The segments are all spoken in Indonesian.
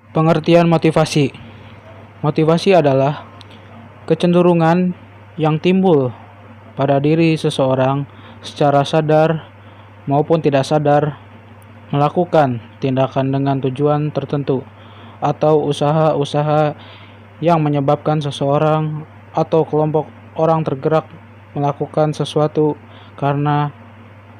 Pengertian motivasi. Motivasi adalah kecenderungan yang timbul pada diri seseorang secara sadar maupun tidak sadar melakukan tindakan dengan tujuan tertentu atau usaha-usaha yang menyebabkan seseorang atau kelompok orang tergerak melakukan sesuatu karena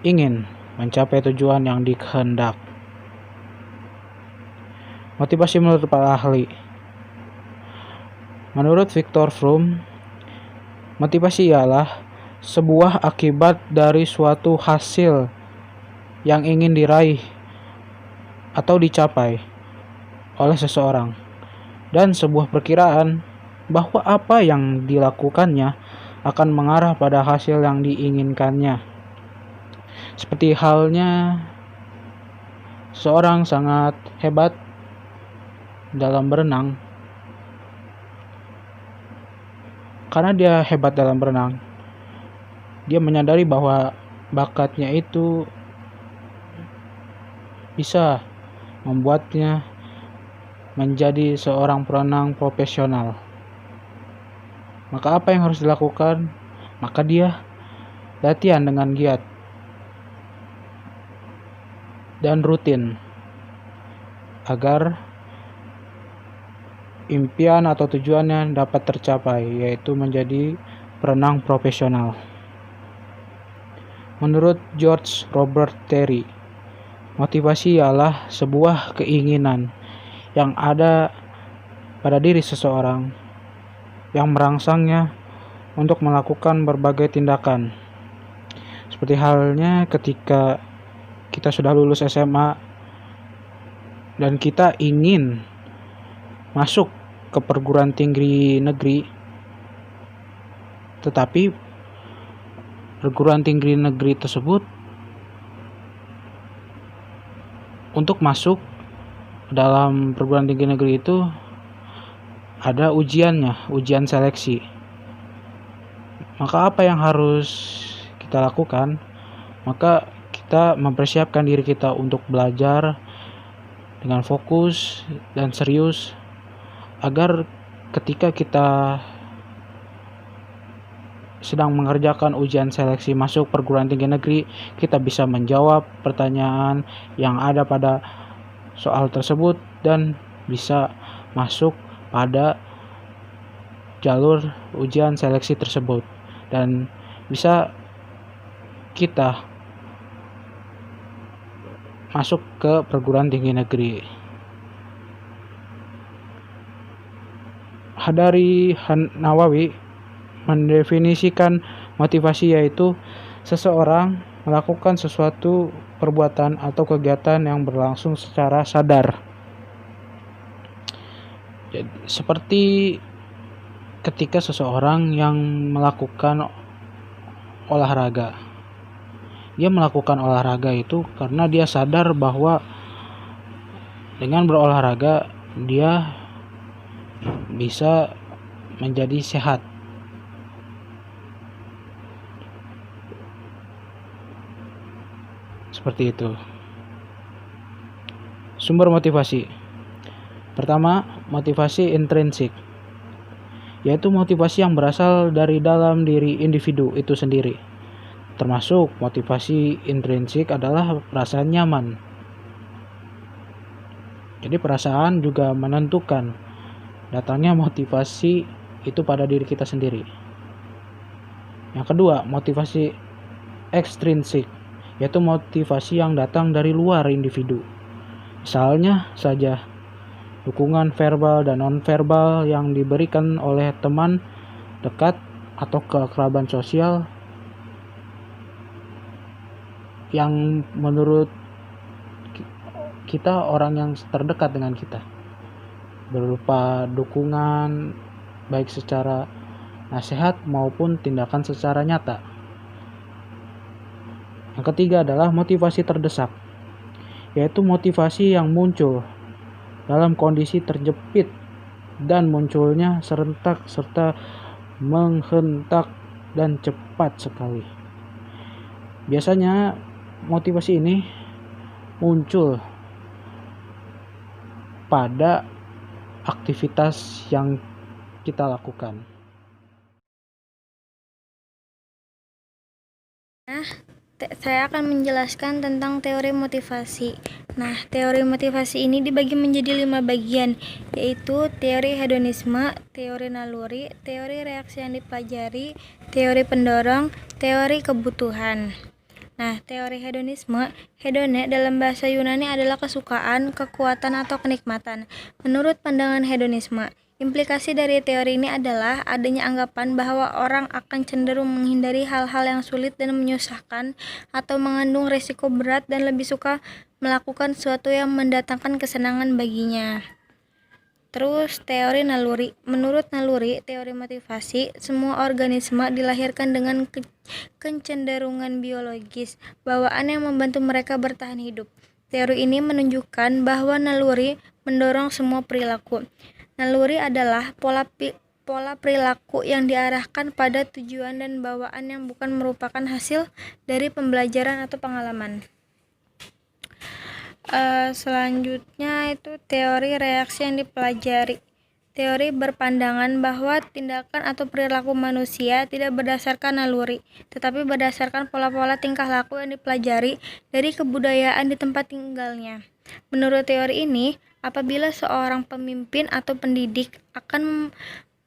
ingin mencapai tujuan yang dikehendak. Motivasi menurut para ahli. Menurut Viktor Fromm, motivasi ialah sebuah akibat dari suatu hasil yang ingin diraih atau dicapai oleh seseorang, dan sebuah perkiraan bahwa apa yang dilakukannya akan mengarah pada hasil yang diinginkannya. Seperti halnya seorang sangat hebat dalam berenang. Karena dia hebat dalam berenang, dia menyadari bahwa bakatnya itu bisa membuatnya menjadi seorang perenang profesional. Maka apa yang harus dilakukan? Maka dia latihan dengan giat dan rutin agar impian atau tujuannya dapat tercapai, yaitu menjadi perenang profesional. Menurut George Robert Terry, motivasi ialah sebuah keinginan yang ada pada diri seseorang yang merangsangnya untuk melakukan berbagai tindakan. Seperti halnya ketika kita sudah lulus SMA dan kita ingin masuk ke perguruan tinggi negeri, tetapi perguruan tinggi negeri tersebut untuk masuk dalam perguruan tinggi negeri itu ada ujiannya, ujian seleksi. Maka apa yang harus kita lakukan? Maka kita mempersiapkan diri kita untuk belajar dengan fokus dan serius agar ketika kita sedang mengerjakan ujian seleksi masuk perguruan tinggi negeri, kita bisa menjawab pertanyaan yang ada pada soal tersebut dan bisa masuk pada jalur ujian seleksi tersebut, dan bisa kita masuk ke perguruan tinggi negeri. Hadari Nawawi mendefinisikan motivasi yaitu seseorang melakukan sesuatu perbuatan atau kegiatan yang berlangsung secara sadar. Jadi, seperti ketika seseorang yang melakukan olahraga. Dia melakukan olahraga itu karena dia sadar bahwa dengan berolahraga dia bisa menjadi sehat. Seperti itu. Sumber motivasi. Pertama, motivasi intrinsik, yaitu motivasi yang berasal dari dalam diri individu itu sendiri. Termasuk motivasi intrinsik adalah perasaan nyaman. Jadi perasaan juga menentukan datangnya motivasi itu pada diri kita sendiri. Yang kedua, motivasi ekstrinsik, yaitu motivasi yang datang dari luar individu. Misalnya saja dukungan verbal dan non-verbal yang diberikan oleh teman dekat atau kekerabatan sosial yang menurut kita orang yang terdekat dengan kita, berupa dukungan baik secara nasihat maupun tindakan secara nyata. Yang ketiga adalah motivasi terdesak, yaitu motivasi yang muncul dalam kondisi terjepit dan munculnya serentak serta menghentak dan cepat sekali. Biasanya motivasi ini muncul pada aktivitas yang kita lakukan. Saya akan menjelaskan tentang teori motivasi. Nah, teori motivasi ini dibagi menjadi 5 bagian, yaitu teori hedonisme, teori naluri, teori reaksi yang dipelajari, teori pendorong, teori kebutuhan. Nah, teori hedonisme, hedone dalam bahasa Yunani adalah kesukaan, kekuatan, atau kenikmatan. Menurut pandangan hedonisme, implikasi dari teori ini adalah adanya anggapan bahwa orang akan cenderung menghindari hal-hal yang sulit dan menyusahkan atau mengandung risiko berat dan lebih suka melakukan sesuatu yang mendatangkan kesenangan baginya. Terus teori naluri. Menurut naluri, teori motivasi, semua organisme dilahirkan dengan kecenderungan biologis, bawaan yang membantu mereka bertahan hidup. Teori ini menunjukkan bahwa naluri mendorong semua perilaku. Naluri adalah pola perilaku yang diarahkan pada tujuan dan bawaan yang bukan merupakan hasil dari pembelajaran atau pengalaman. Selanjutnya itu teori reaksi yang dipelajari. Teori berpandangan bahwa tindakan atau perilaku manusia tidak berdasarkan naluri, tetapi berdasarkan pola-pola tingkah laku yang dipelajari dari kebudayaan di tempat tinggalnya. Menurut teori ini, apabila seorang pemimpin atau pendidik akan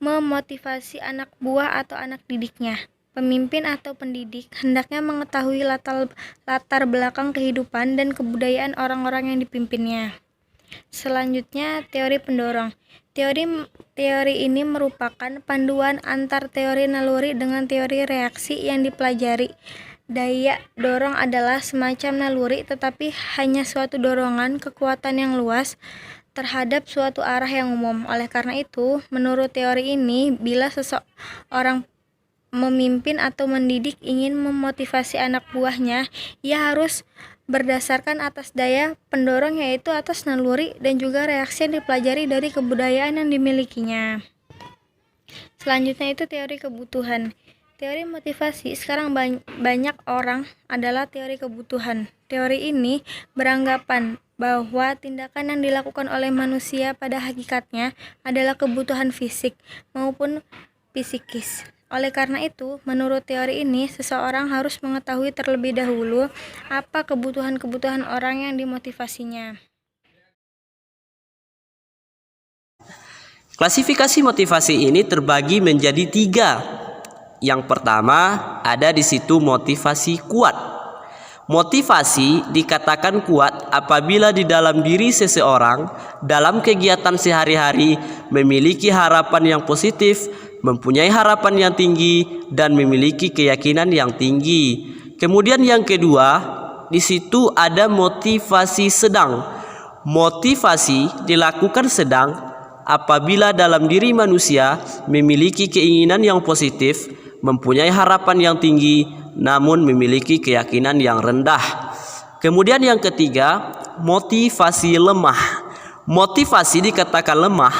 memotivasi anak buah atau anak didiknya, pemimpin atau pendidik hendaknya mengetahui latar belakang kehidupan dan kebudayaan orang-orang yang dipimpinnya. Selanjutnya, teori pendorong. Teori ini merupakan panduan antar teori naluri dengan teori reaksi yang dipelajari. Daya dorong adalah semacam naluri, tetapi hanya suatu dorongan kekuatan yang luas terhadap suatu arah yang umum. Oleh karena itu, menurut teori ini, bila seseorang memimpin atau mendidik ingin memotivasi anak buahnya, ia harus berdasarkan atas daya pendorong, yaitu atas naluri dan juga reaksi yang dipelajari dari kebudayaan yang dimilikinya. Selanjutnya itu teori kebutuhan. Teori motivasi sekarang banyak orang adalah teori kebutuhan. Teori ini beranggapan bahwa tindakan yang dilakukan oleh manusia pada hakikatnya adalah kebutuhan fisik maupun psikis. Oleh karena itu, menurut teori ini, seseorang harus mengetahui terlebih dahulu apa kebutuhan-kebutuhan orang yang dimotivasinya. Klasifikasi motivasi ini terbagi menjadi 3. Yang pertama, ada di situ motivasi kuat. Motivasi dikatakan kuat apabila di dalam diri seseorang dalam kegiatan sehari-hari memiliki harapan yang positif, mempunyai harapan yang tinggi, dan memiliki keyakinan yang tinggi. Kemudian yang kedua, di situ ada motivasi sedang. Motivasi dilakukan sedang apabila dalam diri manusia memiliki keinginan yang positif, mempunyai harapan yang tinggi, namun memiliki keyakinan yang rendah. Kemudian yang ketiga, motivasi lemah. Motivasi dikatakan lemah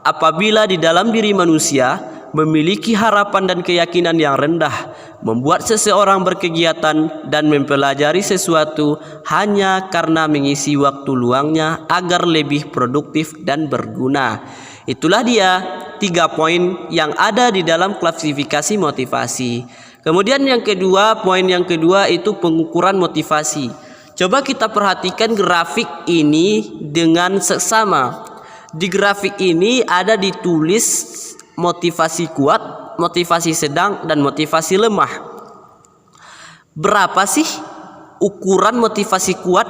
apabila di dalam diri manusia memiliki harapan dan keyakinan yang rendah, membuat seseorang berkegiatan dan mempelajari sesuatu hanya karena mengisi waktu luangnya agar lebih produktif dan berguna. Itulah dia 3 poin yang ada di dalam klasifikasi motivasi. Kemudian yang kedua, poin yang kedua itu pengukuran motivasi. Coba kita perhatikan grafik ini dengan seksama. Di grafik ini ada ditulis motivasi kuat, motivasi sedang, dan motivasi lemah. Berapa sih ukuran motivasi kuat,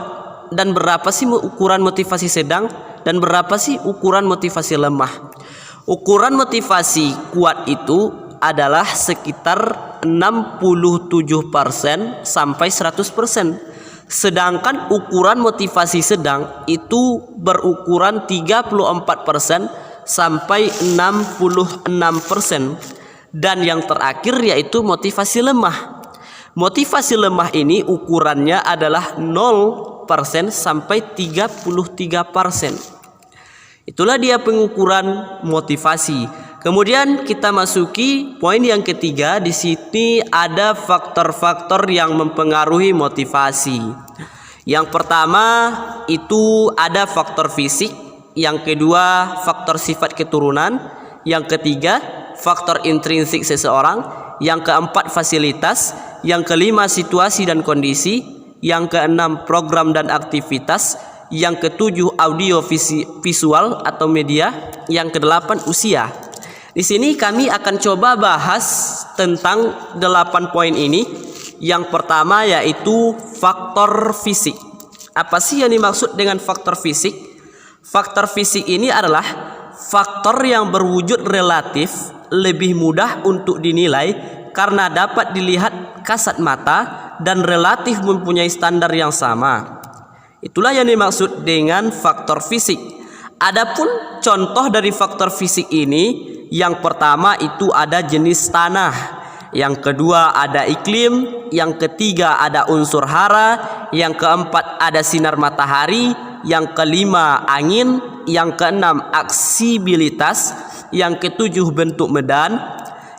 dan berapa sih ukuran motivasi sedang, dan berapa sih ukuran motivasi lemah? Ukuran motivasi kuat itu adalah sekitar 67% sampai 100%. Sedangkan ukuran motivasi sedang itu berukuran 34% sampai 66%. Dan yang terakhir yaitu motivasi lemah. Motivasi lemah ini ukurannya adalah 0% sampai 33%. Itulah dia pengukuran motivasi. Kemudian kita masuki poin yang ketiga. Di sini ada faktor-faktor yang mempengaruhi motivasi. Yang pertama itu ada faktor fisik, yang kedua faktor sifat keturunan, yang ketiga faktor intrinsik seseorang, yang keempat fasilitas, yang kelima situasi dan kondisi, yang keenam program dan aktivitas, yang ketujuh audio visual atau media, yang kedelapan usia. Di sini kami akan coba bahas tentang 8 poin ini. Yang pertama yaitu faktor fisik. Apa sih yang dimaksud dengan faktor fisik? Faktor fisik ini adalah faktor yang berwujud relatif lebih mudah untuk dinilai karena dapat dilihat kasat mata dan relatif mempunyai standar yang sama. Itulah yang dimaksud dengan faktor fisik. Adapun contoh dari faktor fisik ini, yang pertama itu ada jenis tanah, yang kedua ada iklim, yang ketiga ada unsur hara, yang keempat ada sinar matahari, yang kelima angin, yang keenam aksibilitas, yang ketujuh bentuk medan,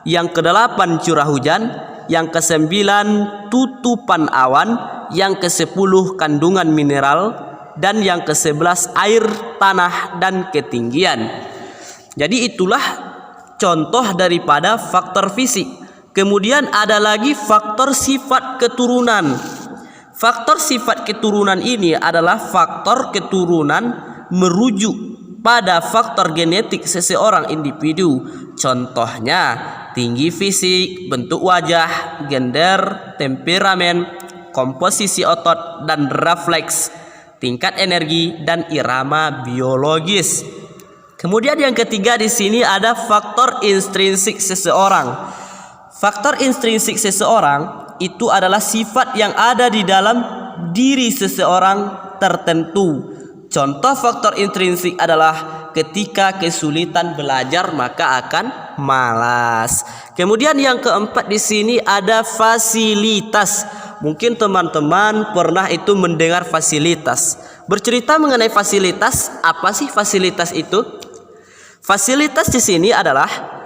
yang kedelapan curah hujan, yang kesembilan tutupan awan, yang kesepuluh kandungan mineral, dan yang ke-11 air, tanah, dan ketinggian. Jadi itulah contoh daripada faktor fisik. Kemudian ada lagi faktor sifat keturunan. Faktor sifat keturunan ini adalah faktor keturunan merujuk pada faktor genetik seseorang individu. Contohnya tinggi fisik, bentuk wajah, gender, temperamen, komposisi otot dan refleks, tingkat energi dan irama biologis. Kemudian yang ketiga di sini ada faktor intrinsik seseorang. Faktor intrinsik seseorang itu adalah sifat yang ada di dalam diri seseorang tertentu. Contoh faktor intrinsik adalah ketika kesulitan belajar maka akan malas. Kemudian yang keempat di sini ada fasilitas. Mungkin teman-teman pernah itu mendengar fasilitas. Bercerita mengenai fasilitas, apa sih fasilitas itu? Fasilitas di sini adalah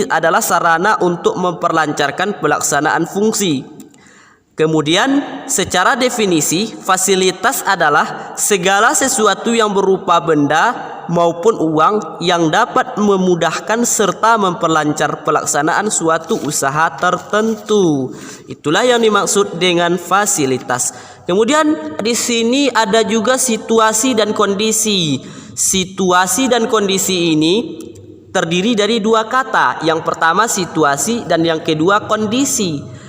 adalah sarana untuk memperlancarkan pelaksanaan fungsi. Kemudian secara definisi, fasilitas adalah segala sesuatu yang berupa benda maupun uang yang dapat memudahkan serta memperlancar pelaksanaan suatu usaha tertentu. Itulah yang dimaksud dengan fasilitas. Kemudian di sini ada juga situasi dan kondisi. Situasi dan kondisi ini terdiri dari dua kata. Yang pertama situasi dan yang kedua kondisi.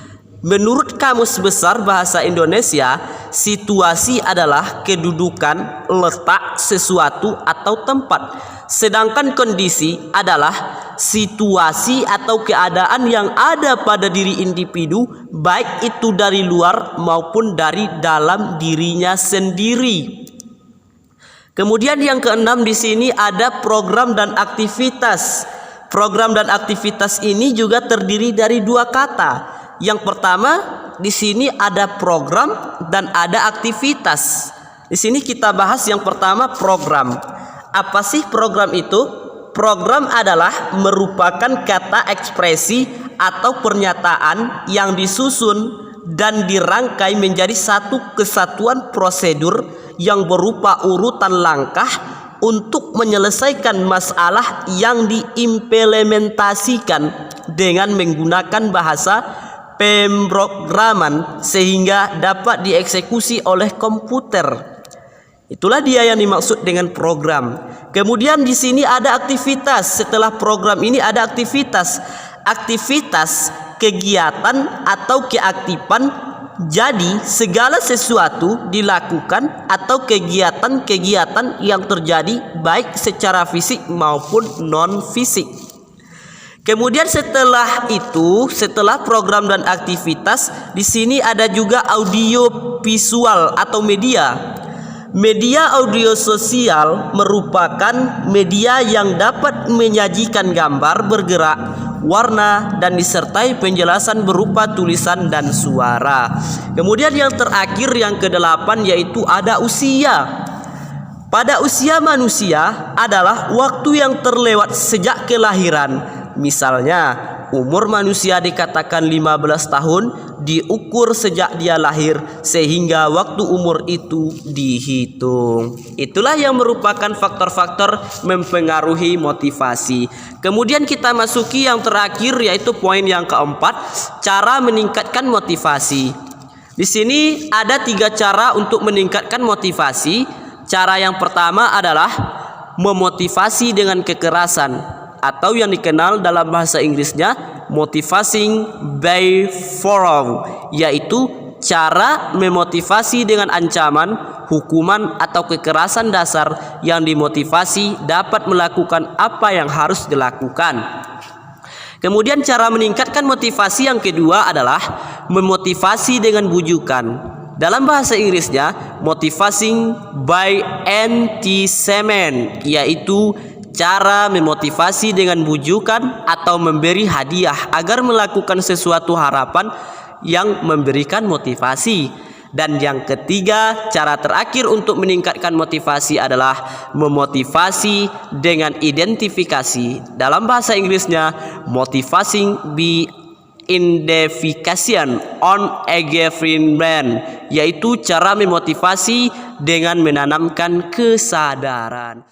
Menurut Kamus Besar Bahasa Indonesia, situasi adalah kedudukan, letak sesuatu atau tempat. Sedangkan kondisi adalah situasi atau keadaan yang ada pada diri individu, baik itu dari luar maupun dari dalam dirinya sendiri. Kemudian yang keenam di sini ada program dan aktivitas. Program dan aktivitas ini juga terdiri dari dua kata. Yang pertama di sini ada program dan ada aktivitas. Di sini kita bahas yang pertama program. Apa sih program itu? Program adalah merupakan kata ekspresi atau pernyataan yang disusun dan dirangkai menjadi satu kesatuan prosedur yang berupa urutan langkah untuk menyelesaikan masalah yang diimplementasikan dengan menggunakan bahasa pemrograman sehingga dapat dieksekusi oleh komputer. Itulah dia yang dimaksud dengan program. Kemudian di sini ada aktivitas. Setelah program ini ada aktivitas. Aktivitas kegiatan atau keaktifan. Jadi segala sesuatu dilakukan atau kegiatan-kegiatan yang terjadi baik secara fisik maupun non fisik. Kemudian setelah itu, setelah program dan aktivitas, di sini ada juga audio visual atau media. Media audio sosial merupakan media yang dapat menyajikan gambar bergerak, warna, dan disertai penjelasan berupa tulisan dan suara. Kemudian yang terakhir yang ke-8 yaitu ada usia. Pada usia manusia adalah waktu yang terlewat sejak kelahiran. Misalnya umur manusia dikatakan 15 tahun diukur sejak dia lahir sehingga waktu umur itu dihitung. Itulah yang merupakan faktor-faktor mempengaruhi motivasi. Kemudian kita masuki yang terakhir, yaitu poin yang keempat, cara meningkatkan motivasi. Di sini ada 3 cara untuk meningkatkan motivasi. Cara yang pertama adalah memotivasi dengan kekerasan, atau yang dikenal dalam bahasa Inggrisnya motivating by force, yaitu cara memotivasi dengan ancaman, hukuman atau kekerasan dasar yang dimotivasi dapat melakukan apa yang harus dilakukan. Kemudian cara meningkatkan motivasi yang kedua adalah memotivasi dengan bujukan. Dalam bahasa Inggrisnya motivating by enticement, yaitu cara memotivasi dengan bujukan atau memberi hadiah agar melakukan sesuatu harapan yang memberikan motivasi. Dan yang ketiga, cara terakhir untuk meningkatkan motivasi adalah memotivasi dengan identifikasi. Dalam bahasa Inggrisnya motivating by identification on engagement, yaitu cara memotivasi dengan menanamkan kesadaran.